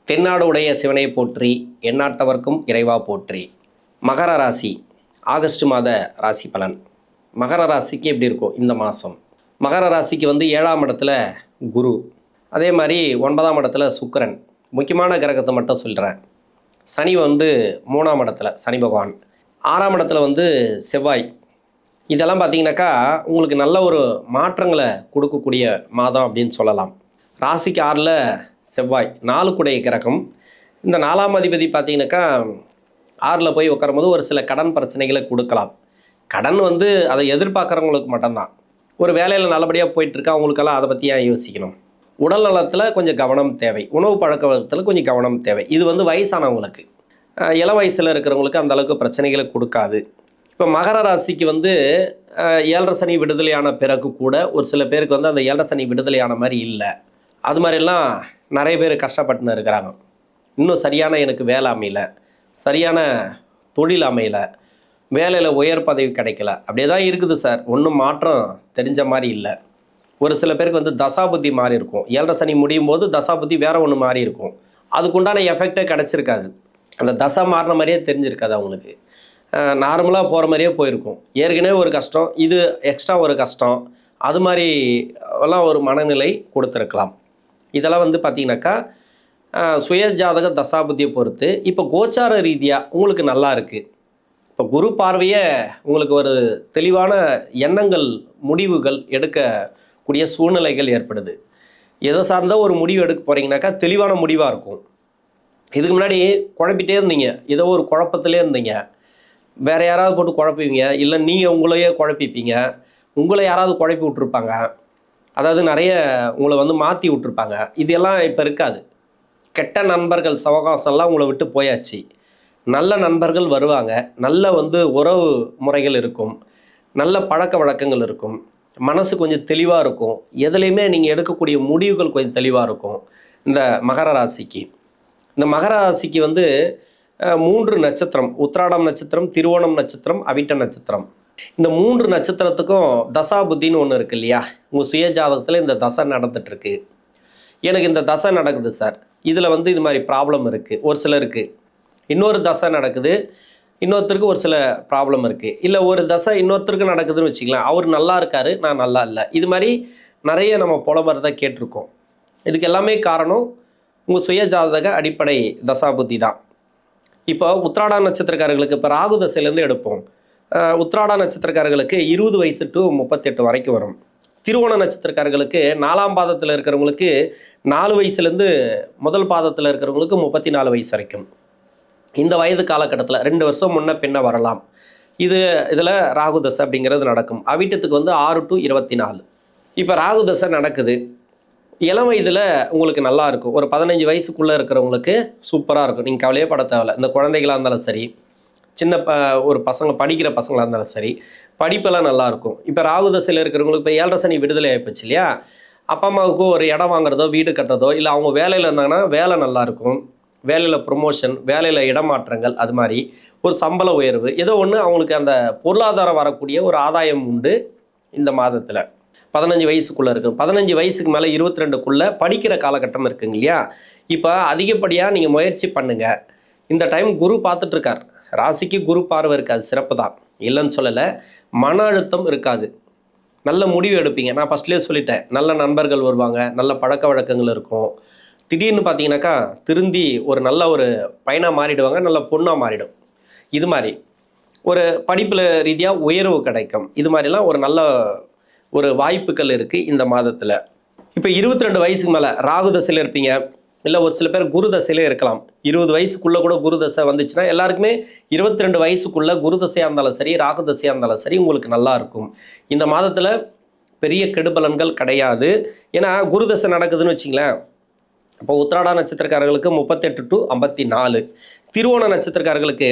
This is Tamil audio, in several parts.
தென்னாடு உடைய சிவனை போற்றி, எந்நாட்டவர்க்கும் இறைவா போற்றி. மகர ராசி ஆகஸ்ட் மாத ராசி பலன். மகர ராசிக்கு எப்படி இருக்கும் இந்த மாதம்? மகர ராசிக்கு 7ஆம் இடத்துல குரு, அதே மாதிரி 9ஆம் இடத்துல சுக்கிரன். முக்கியமான கிரகத்தை மட்டும் சொல்கிறேன். சனி 3ஆம் இடத்துல சனி பகவான், 6ஆம் இடத்துல செவ்வாய். இதெல்லாம் பார்த்தீங்கன்னாக்கா உங்களுக்கு நல்ல ஒரு மாற்றங்களை கொடுக்கக்கூடிய மாதம் அப்படின்னு சொல்லலாம். ராசிக்கு 6ல் செவ்வாய் 4 குடைய கிரகம். இந்த 4ஆம் அதிபதி பார்த்தீங்கன்னாக்கா 6ல் போய் உட்காரும்போது ஒரு சில கடன் பிரச்சனைகளை கொடுக்கலாம். கடன் அதை எதிர்பார்க்குறவங்களுக்கு மட்டும்தான். ஒரு வேலையில் நல்லபடியாக போயிட்டுருக்கா அவங்களுக்கெல்லாம் அதை பற்றி ஏன் யோசிக்கணும்? உடல் நலத்தில் கொஞ்சம் கவனம் தேவை, உணவு பழக்க வழக்கத்தில் கொஞ்சம் கவனம் தேவை. இது வயசானவங்களுக்கு, இள வயசில் இருக்கிறவங்களுக்கு அந்தளவுக்கு பிரச்சனைகளை கொடுக்காது. இப்போ மகர ராசிக்கு 7.5 சனி விடுதலையான பிறகு கூட ஒரு சில பேருக்கு அந்த 7.5 சனி விடுதலையான மாதிரி இல்லை. அது மாதிரிலாம் நிறைய பேர் கஷ்டப்பட்டுன்னு இருக்கிறாங்க. இன்னும் சரியான எனக்கு வேலை அமையல, சரியான தொழில் அமையலை, வேலையில் உயர் பதவி கிடைக்கல, அப்படியே தான் இருக்குது சார். ஒன்றும் மாற்றம் தெரிஞ்ச மாதிரி இல்லை. ஒரு சில பேருக்கு தசாபுத்தி மாறி இருக்கும். 7.5 சனி முடியும் போது தசாபுத்தி வேறு ஒன்று மாறி இருக்கும். அதுக்குண்டான எஃபெக்டே கிடச்சிருக்காது. அந்த தசை மாறின மாதிரியே தெரிஞ்சிருக்காது அவங்களுக்கு. நார்மலாக போகிற மாதிரியே போயிருக்கும். ஏற்கனவே ஒரு கஷ்டம், இது எக்ஸ்ட்ரா ஒரு கஷ்டம், அது மாதிரி எல்லாம் ஒரு மனநிலை கொடுத்துருக்கலாம். இதெல்லாம் பார்த்தீங்கன்னாக்கா சுய ஜாதக தசாபுத்தியை பொறுத்து. இப்போ கோச்சார ரீதியாக உங்களுக்கு நல்லா இருக்குது. இப்போ குரு பார்வையே உங்களுக்கு ஒரு தெளிவான எண்ணங்கள், முடிவுகள் எடுக்கக்கூடிய சூழ்நிலைகள் ஏற்படுது. எதை சார்ந்த ஒரு முடிவு எடுக்க போகிறீங்கனாக்கா தெளிவான முடிவாக இருக்கும். இதுக்கு முன்னாடி குழப்பிட்டே இருந்தீங்க, ஏதோ ஒரு குழப்பத்திலே இருந்தீங்க. வேறு யாராவது போட்டு குழப்பிப்பீங்க, இல்லை நீங்கள் உங்களையே குழப்பிப்பீங்க, உங்களை யாராவது குழப்பி விட்ருப்பாங்க. அதாவது நிறைய உங்களை மாற்றி விட்ருப்பாங்க. இதெல்லாம் இப்போ இருக்காது. கெட்ட நண்பர்கள் சவகாசம்லாம் உங்களை விட்டு போயாச்சு. நல்ல நண்பர்கள் வருவாங்க, நல்ல உறவு முறைகள் இருக்கும், நல்ல பழக்க வழக்கங்கள் இருக்கும், மனசு கொஞ்சம் தெளிவாக இருக்கும். எதுலேயுமே நீங்கள் எடுக்கக்கூடிய முடிவுகள் கொஞ்சம் தெளிவாக இருக்கும். இந்த மகர ராசிக்கு இந்த மகர ராசிக்கு 3 நட்சத்திரம், உத்திராடம் நட்சத்திரம், திருவோணம் நட்சத்திரம், அவிட்ட நட்சத்திரம். இந்த 3 நட்சத்திரத்துக்கும் தசாபுத்தின்னு ஒன்று இருக்குது இல்லையா? உங்கள் சுய ஜாதகத்தில் இந்த தசை நடந்துகிட்ருக்கு. எனக்கு இந்த தசை நடக்குது சார், இதில் இது மாதிரி ப்ராப்ளம் இருக்குது. ஒரு சிலருக்கு இன்னொரு தசை நடக்குது, இன்னொருத்தருக்கு ஒரு சில ப்ராப்ளம் இருக்குது. இல்லை ஒரு தசை இன்னொருத்தருக்கு நடக்குதுன்னு வச்சுக்கலாம், அவர் நல்லா இருக்கார், நான் நல்லா இல்லை. இது மாதிரி நிறைய நம்ம புலம்புறதை கேட்டிருக்கோம். இதுக்கு எல்லாமே காரணம் உங்கள் சுய ஜாதக அடிப்படை தசாபுத்தி தான். இப்போ உத்திராட நட்சத்திரக்காரர்களுக்கு இப்போ ராகு தசையிலேருந்து எடுப்போம். உத்திராட நட்சத்திரக்காரர்களுக்கு 20 வயசு டு 38 வரைக்கும் வரும். திருவோண நட்சத்திரக்காரர்களுக்கு 4ஆம் பாதத்தில் இருக்கிறவங்களுக்கு 4 வயசுலேருந்து முதல் பாதத்தில் இருக்கிறவங்களுக்கு 34 வயசு வரைக்கும். இந்த வயது காலகட்டத்தில் 2 வருஷம் முன்ன பின்ன வரலாம். இதில் ராகு தசை அப்படிங்கிறது நடக்கும். அவிட்டத்துக்கு 6 டு 24. இப்போ ராகு தசை நடக்குது. இளம் வயதில் உங்களுக்கு நல்லா இருக்கும். ஒரு 15 வயசுக்குள்ளே இருக்கிறவங்களுக்கு சூப்பராக இருக்கும். நீங்கள் கவலையே பட தேவையில்ல. இந்த குழந்தைகளாக இருந்தாலும் சரி, சின்ன ஒரு பசங்க படிக்கிற பசங்களாக இருந்தாலும் சரி, படிப்பெல்லாம் நல்லாயிருக்கும். இப்போ ராகு தசையில் இருக்கிறவங்களுக்கு இப்போ 7.5 சனி விடுதலை ஆகிப்போச்சு இல்லையா? அப்பா அம்மாவுக்கு ஒரு இடம் வாங்குறதோ, வீடு கட்டுறதோ, இல்லை அவங்க வேலையில் இருந்தாங்கன்னா வேலை நல்லாயிருக்கும். வேலையில் ப்ரொமோஷன், வேலையில் இடமாற்றங்கள், அது மாதிரி ஒரு சம்பள உயர்வு, ஏதோ ஒன்று அவங்களுக்கு அந்த பொருளாதாரம் வரக்கூடிய ஒரு ஆதாயம் உண்டு இந்த மாதத்தில். 15 வயசுக்குள்ளே இருக்கும். 15 வயசுக்கு மேலே 22க்குள்ளே படிக்கிற காலகட்டம் இருக்குங்க இல்லையா? இப்போ அதிகப்படியாக நீங்கள் முயற்சி பண்ணுங்கள். இந்த டைம் குரு பார்த்துட்ருக்கார். ராசிக்கு குரு பார்வை இருக்காது, சிறப்பு தான், இல்லைன்னு சொல்லலை. மன அழுத்தம் இருக்காது, நல்ல முடிவு எடுப்பீங்க. நான் ஃபஸ்ட்லேயே சொல்லிட்டேன், நல்ல நண்பர்கள் வருவாங்க, நல்ல பழக்க வழக்கங்கள் இருக்கும். திடீர்னு பார்த்தீங்கன்னாக்கா திருந்தி ஒரு நல்ல ஒரு பையனாக மாறிடுவாங்க, நல்ல பொண்ணாக மாறிடும். இது மாதிரி ஒரு படிப்பில் ரீதியாக உயர்வு கிடைக்கும். இது மாதிரிலாம் ஒரு நல்ல ஒரு வாய்ப்புகள் இருக்குது இந்த மாதத்தில். இப்போ 22 வயசுக்கு மேலே ராகு தசையில் இருப்பீங்க, இல்லை ஒரு சில பேர் குரு தசையிலே இருக்கலாம். 20 வயசுக்குள்ளே கூட குரு தசை வந்துச்சுன்னா எல்லாருக்குமே 22 வயசுக்குள்ளே குரு தசையாக இருந்தாலும் சரி, ராகு தசையாக இருந்தாலும் சரி உங்களுக்கு நல்லா இருக்கும். இந்த மாதத்தில் பெரிய கெடுபலன்கள் கிடையாது. ஏன்னா குரு தசை நடக்குதுன்னு வச்சிங்களேன். இப்போ உத்திராட நட்சத்திரக்காரர்களுக்கு 38 டு 54, திருவோண நட்சத்திரக்காரர்களுக்கு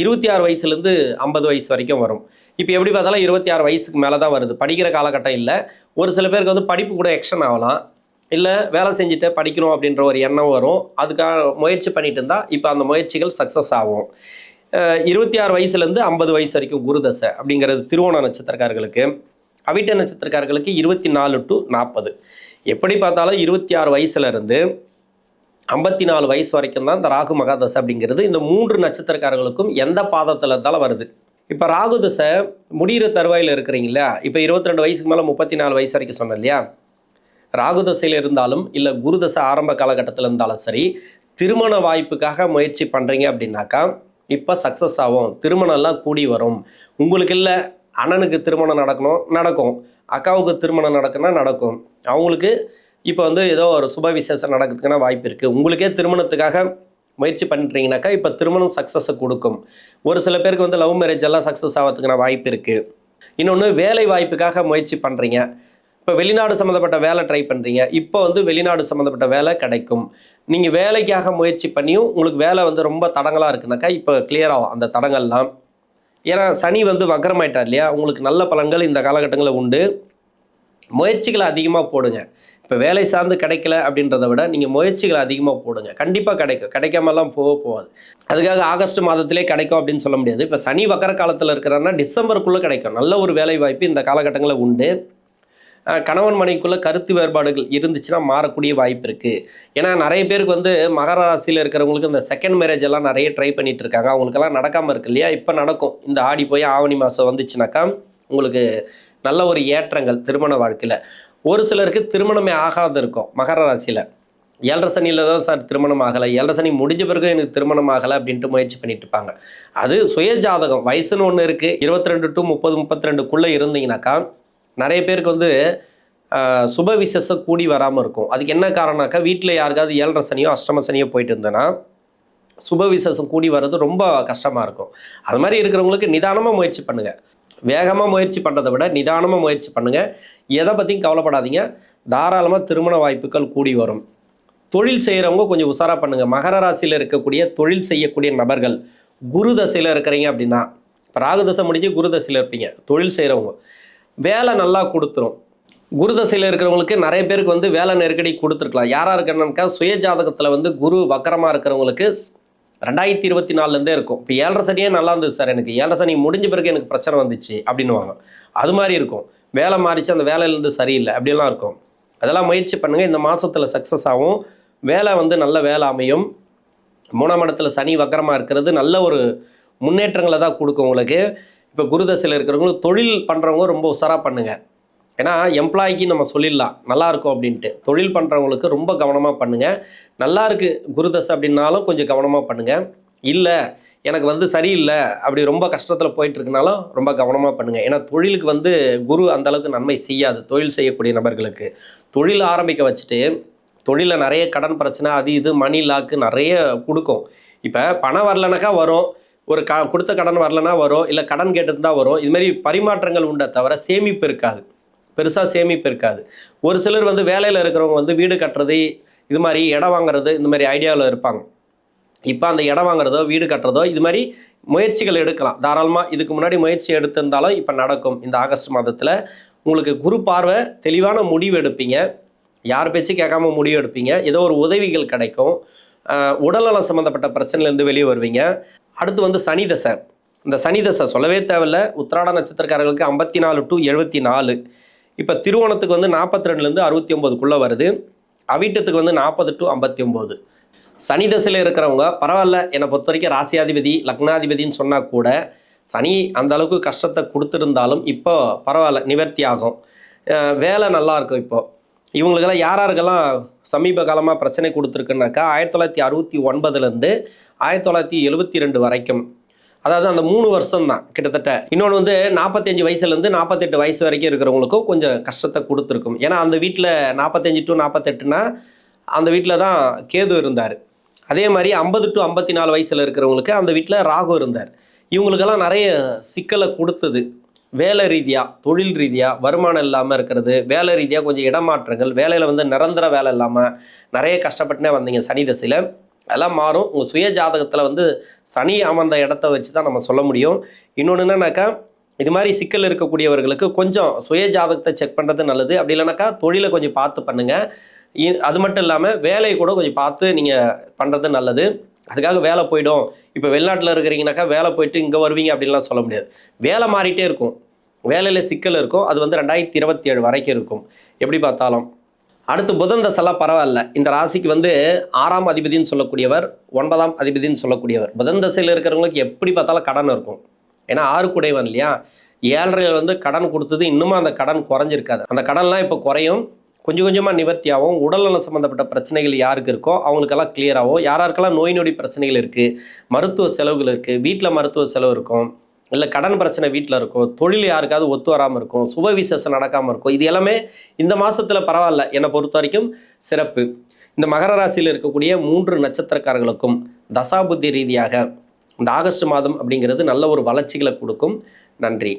26 வயசுலேருந்து 50 வயசு வரைக்கும் வரும். இப்போ எப்படி பார்த்தாலும் 26 வயசுக்கு மேலே தான் வருது. படிக்கிற காலகட்டம் இல்லை. ஒரு சில பேருக்கு படிப்பு கூட எக்ஸ்டன் ஆகலாம், இல்லை வேலை செஞ்சுட்டு படிக்கணும் அப்படின்ற ஒரு எண்ணம் வரும். அதுக்காக முயற்சி பண்ணிட்டு இருந்தால் இப்போ அந்த முயற்சிகள் சக்ஸஸ் ஆகும். 26 வயசுலேருந்து 50 வயசு வரைக்கும் குரு தசை அப்படிங்கிறது திருவோண நட்சத்திரக்காரர்களுக்கு. அவிட்ட நட்சத்திரக்காரர்களுக்கு 24 டு 40. எப்படி பார்த்தாலும் 26 வயசுலேருந்து 54 வயசு வரைக்கும் தான் இந்த ராகு மகாதசை அப்படிங்கிறது இந்த 3 நட்சத்திரக்காரர்களுக்கும் எந்த பாதத்தில் இருந்தாலும் வருது. இப்போ ராகு தசை முடிகிற தருவாயில் இருக்கிறீங்களா, இப்போ 22 வயசுக்கு மேலே 34 வயசு வரைக்கும் சொன்னேன் இல்லையா, ராகு தசையில் இருந்தாலும் இல்லை குரு தசை ஆரம்ப காலகட்டத்தில் இருந்தாலும் சரி, திருமண வாய்ப்புக்காக முயற்சி பண்ணுறீங்க அப்படின்னாக்கா இப்போ சக்ஸஸ் ஆகும், திருமணம்லாம் கூடி வரும். உங்களுக்கு இல்லை அண்ணனுக்கு திருமணம் நடக்கும், அக்காவுக்கு திருமணம் நடக்கும். அவங்களுக்கு இப்போ வந்து ஏதோ ஒரு சுப விசேஷம் நடக்கிறதுக்கான வாய்ப்பு இருக்குது. உங்களுக்கே திருமணத்துக்காக முயற்சி பண்ணுறீங்கனாக்கா இப்போ திருமணம் சக்ஸஸை கொடுக்கும். ஒரு சில பேருக்கு வந்து லவ் மேரேஜ் எல்லாம் சக்ஸஸ் ஆகிறதுக்கான வாய்ப்பு இருக்குது. இன்னொன்று வேலை வாய்ப்புக்காக முயற்சி பண்ணுறீங்க, இப்போ வெளிநாடு சம்மந்தப்பட்ட வேலை ட்ரை பண்ணுறீங்க, இப்போ வந்து வெளிநாடு சம்மந்தப்பட்ட வேலை கிடைக்கும். நீங்கள் வேலைக்காக முயற்சி பண்ணியும் உங்களுக்கு வேலை வந்து ரொம்ப தடங்களாக இருக்குனாக்கா இப்போ கிளியர் ஆகும் அந்த தடங்கள்லாம். ஏன்னா சனி வந்து வக்ரமாயிட்டார் இல்லையா, உங்களுக்கு நல்ல பலன்கள் இந்த காலகட்டங்களில் உண்டு. முயற்சிகளை அதிகமாக போடுங்க. இப்போ வேலை சார்ந்து கிடைக்கல அப்படின்றத விட நீங்கள் முயற்சிகளை அதிகமாக போடுங்க, கண்டிப்பாக கிடைக்கும். கிடைக்காமலாம் போகாது. அதுக்காக ஆகஸ்ட் மாதத்திலே கிடைக்கும் அப்படின்னு சொல்ல முடியாது. இப்போ சனி வக்கர காலத்தில் இருக்கிறாருன்னா டிசம்பருக்குள்ளே கிடைக்கும். நல்ல ஒரு வேலை வாய்ப்பு இந்த காலகட்டங்களில் உண்டு. கணவன் மனைவிக்குள்ளே கருத்து வேறுபாடுகள் இருந்துச்சுன்னா மாறக்கூடிய வாய்ப்பு இருக்குது. ஏன்னா நிறைய பேருக்கு வந்து மகர ராசியில் இருக்கிறவங்களுக்கு இந்த செகண்ட் மேரேஜ் எல்லாம் நிறைய ட்ரை பண்ணிட்டு இருக்காங்க, அவங்களுக்கெல்லாம் நடக்காமல் இருக்கு இல்லையா, இப்போ நடக்கும். இந்த ஆடி போய் ஆவணி மாதம் வந்துச்சுனாக்கா உங்களுக்கு நல்ல ஒரு ஏற்றங்கள் திருமண வாழ்க்கையில். ஒரு சிலருக்கு திருமணமே ஆகாது இருக்கும் மகர ராசியில். 7.5 சனியில் தான் சார் திருமணம் ஆகலை, 7.5 சனி முடிஞ்ச பிறகு எனக்கு திருமணம் ஆகலை அப்படின்ட்டு முயற்சி பண்ணிட்டு இருப்பாங்க. அது சுய ஜாதகம், வயசுன்னு ஒன்று இருக்குது. 22 to 30, 32க்குள்ளே இருந்தீங்கன்னாக்கா நிறைய பேருக்கு வந்து சுப விசேஷம் கூடி வராமல் இருக்கும். அதுக்கு என்ன காரணம்னாக்கா வீட்டில் யாருக்காவது 7.5 சனியோ அஷ்டம சனியோ போயிட்டு இருந்தேன்னா சுப விசேஷம் கூடி வர்றது ரொம்ப கஷ்டமாக இருக்கும். அது மாதிரி இருக்கிறவங்களுக்கு நிதானமாக முயற்சி பண்ணுங்கள். வேகமாக முயற்சி பண்ணுறதை விட நிதானமாக முயற்சி பண்ணுங்கள். எதை பற்றியும் கவலைப்படாதீங்க. தாராளமாக திருமண வாய்ப்புகள் கூடி வரும். தொழில் செய்கிறவங்க கொஞ்சம் உஷாராக பண்ணுங்கள். மகர ராசியில் இருக்கக்கூடிய தொழில் செய்யக்கூடிய நபர்கள் குரு தசையில் இருக்கிறீங்க அப்படின்னா, இப்போ ராகு தசை முடிஞ்சு குரு தசையில் இருப்பீங்க, தொழில் செய்கிறவங்க வேலை நல்லா கொடுத்துரும். குரு தசையில் இருக்கிறவங்களுக்கு நிறைய பேருக்கு வந்து வேலை நெருக்கடி கொடுத்துருக்கலாம். யாராக இருக்கணும்னாக்கா சுய ஜாதகத்தில் வந்து குரு வக்கரமாக இருக்கிறவங்களுக்கு 2024 இருக்கும். இப்போ 7.5 சனியே நல்லா இருந்தது சார், எனக்கு 7.5 சனி முடிஞ்ச பிறகு எனக்கு பிரச்சனை வந்துச்சு அப்படின்னுவாங்க. அது மாதிரி இருக்கும். வேலை மாறிச்சு, அந்த வேலையிலேருந்து சரியில்லை அப்படிலாம் இருக்கும். அதெல்லாம் முயற்சி பண்ணுங்கள். இந்த மாதத்தில் சக்ஸஸ் ஆகும். வேலை வந்து நல்ல வேலை அமையும். 3ஆம் இடத்துல சனி வக்கரமாக இருக்கிறது நல்ல ஒரு முன்னேற்றங்களை தான் கொடுக்கும் உங்களுக்கு. இப்போ குருதசையில் இருக்கிறவங்களுக்கு தொழில் பண்ணுறவங்க ரொம்ப உஷாராக பண்ணுங்கள். ஏன்னா எம்ப்ளாய்க்கு நம்ம சொல்லிடலாம் நல்லா இருக்கும் அப்படின்ட்டு. தொழில் பண்ணுறவங்களுக்கு ரொம்ப கவனமாக பண்ணுங்கள். நல்லா இருக்குது குருதசை அப்படின்னாலும் கொஞ்சம் கவனமாக பண்ணுங்கள். இல்லை எனக்கு வந்து சரியில்லை அப்படி ரொம்ப கஷ்டத்தில் போயிட்டுருக்குனாலும் ரொம்ப கவனமாக பண்ணுங்கள். ஏன்னா தொழிலுக்கு வந்து குரு அந்தளவுக்கு நன்மை செய்யாது. தொழில் செய்யக்கூடிய நபர்களுக்கு தொழில் ஆரம்பிக்க வச்சுட்டு தொழிலில் நிறைய கடன் பிரச்சனை அது இது மணி லாக்கு நிறைய கொடுக்கும். இப்போ பணம் வரலனாக்கா வரும், ஒரு கொடுத்த கடன் வரலனா வரும், இல்லை கடன் கேட்டது தான் வரும். இதுமாதிரி பரிமாற்றங்கள் உண்டை தவிர சேமிப்பு இருக்காது, பெருசாக சேமிப்பு இருக்காது. ஒரு சிலர் வந்து வேலையில் இருக்கிறவங்க வந்து வீடு கட்டுறது இது மாதிரி இடம் வாங்குறது இந்த மாதிரி ஐடியாவில் இருப்பாங்க. இப்போ அந்த இடம் வாங்குறதோ வீடு கட்டுறதோ இது மாதிரி முயற்சிகள் எடுக்கலாம் தாராளமாக. இதுக்கு முன்னாடி முயற்சி எடுத்திருந்தாலும் இப்போ நடக்கும். இந்த ஆகஸ்ட் மாதத்தில் உங்களுக்கு குரு பார்வை, தெளிவான முடிவு எடுப்பீங்க. யார் பேச்சு கேட்காம முடிவு எடுப்பீங்க. ஏதோ ஒரு உதவிகள் கிடைக்கும். உடல்நலம் சம்மந்தப்பட்ட பிரச்சனையிலேருந்து வெளியே வருவீங்க. அடுத்து வந்து சனி தசை. இந்த சனி தசை சொல்லவே தேவையில்லை. உத்திராட நட்சத்திரக்காரர்களுக்கு 54 to 74. இப்போ திருவோணத்துக்கு வந்து 42லேருந்து 69க்குள்ளே வருது. அவிட்டத்துக்கு வந்து 40 to 59. சனி தசையில் இருக்கிறவங்க பரவாயில்ல, என்னை பொறுத்த வரைக்கும் ராசியாதிபதி லக்னாதிபதினு சொன்னால் கூட சனி அந்த அளவுக்கு கஷ்டத்தை கொடுத்துருந்தாலும் இப்போ பரவாயில்ல, நிவர்த்தி ஆகும். வேலை நல்லா இருக்கும். இப்போது இவங்களுக்கெல்லாம் யாராருக்கெல்லாம் சமீப காலமாக பிரச்சனை கொடுத்துருக்குனாக்கா 1969லேருந்து 1972 வரைக்கும், அதாவது அந்த 3 வருஷம் தான் கிட்டத்தட்ட. இன்னொன்று வந்து 45 வயசுலேருந்து 48 வயசு வரைக்கும் இருக்கிறவங்களுக்கும் கொஞ்சம் கஷ்டத்தை கொடுத்துருக்கும். ஏன்னா அந்த வீட்டில் 45 to 48னா அந்த வீட்டில் தான் கேது இருந்தார். அதே மாதிரி 50 to 54 வயசில் இருக்கிறவங்களுக்கு அந்த வீட்டில் ராகு இருந்தார். இவங்களுக்கெல்லாம் நிறைய சிக்கலை கொடுத்தது. வேலை ரீதியாக, தொழில் ரீதியாக வருமானம் இல்லாமல் இருக்கிறது, வேலை ரீதியாக கொஞ்சம் இடமாற்றங்கள், வேலையில் வந்து நிரந்தர வேலை இல்லாமல் நிறைய கஷ்டப்பட்டுனே வந்தீங்க சனி தசையில். அதெல்லாம் மாறும். உங்கள் சுய ஜாதகத்தில் வந்து சனி அமர்ந்த இடத்த வச்சு தான் நம்ம சொல்ல முடியும். இன்னொன்று என்னன்னாக்கா, இது மாதிரி சிக்கல் இருக்கக்கூடியவர்களுக்கு கொஞ்சம் சுய ஜாதகத்தை செக் பண்ணுறது நல்லது. அப்படி இல்லைனாக்கா தொழிலை கொஞ்சம் பார்த்து பண்ணுங்கள். அது மட்டும் இல்லாமல் வேலையை கூட கொஞ்சம் பார்த்து நீங்கள் பண்ணுறது நல்லது. அதுக்காக வேலை போய்டும், இப்போ வெளிநாட்டில் இருக்கிறீங்கனாக்கா வேலை போயிட்டு இங்கே வருவீங்க அப்படின்லாம் சொல்ல முடியாது. வேலை மாறிட்டே இருக்கும், வேலையில் சிக்கல் இருக்கும். அது வந்து 2027 வரைக்கும் இருக்கும் எப்படி பார்த்தாலும். அடுத்து புதன் தசைலாம் பரவாயில்ல. இந்த ராசிக்கு வந்து 6ஆம் அதிபதின்னு சொல்லக்கூடியவர், 9ஆம் அதிபதின்னு சொல்லக்கூடியவர். புதன் தசையில் இருக்கிறவங்களுக்கு எப்படி பார்த்தாலும் கடன் இருக்கும். ஏன்னா 6 குடைவன் இல்லையா? 7ல் வந்து கடன் கொடுத்தது இன்னுமும் அந்த கடன் குறைஞ்சிருக்காது. அந்த கடன்லாம் இப்போ குறையும். கொஞ்சம் கொஞ்சமாக நிவர்த்தி ஆகும். உடல்நலம் சம்மந்தப்பட்ட பிரச்சனைகள் யாருக்கு இருக்கோ அவங்களுக்கெல்லாம் கிளியர் ஆகும். யாராருக்கெல்லாம் நோய் நொடி பிரச்சனைகள் இருக்குது, மருத்துவ செலவுகள் இருக்குது, வீட்டில் மருத்துவ செலவு இருக்கும், இல்லை கடன் பிரச்சனை வீட்டில் இருக்கும், தொழில் யாருக்காவது ஒத்து வராமல் இருக்கும், சுப விசேஷம் நடக்காமல் இருக்கும். இது எல்லாமே இந்த மாதத்தில் பரவாயில்ல, என்னை பொறுத்த வரைக்கும் சிறப்பு. இந்த மகர ராசியில் இருக்கக்கூடிய 3 நட்சத்திரக்காரர்களுக்கும் தசாபுத்தி ரீதியாக இந்த ஆகஸ்ட் மாதம் அப்படிங்கிறது நல்ல ஒரு வளர்ச்சிகளை கொடுக்கும். நன்றி.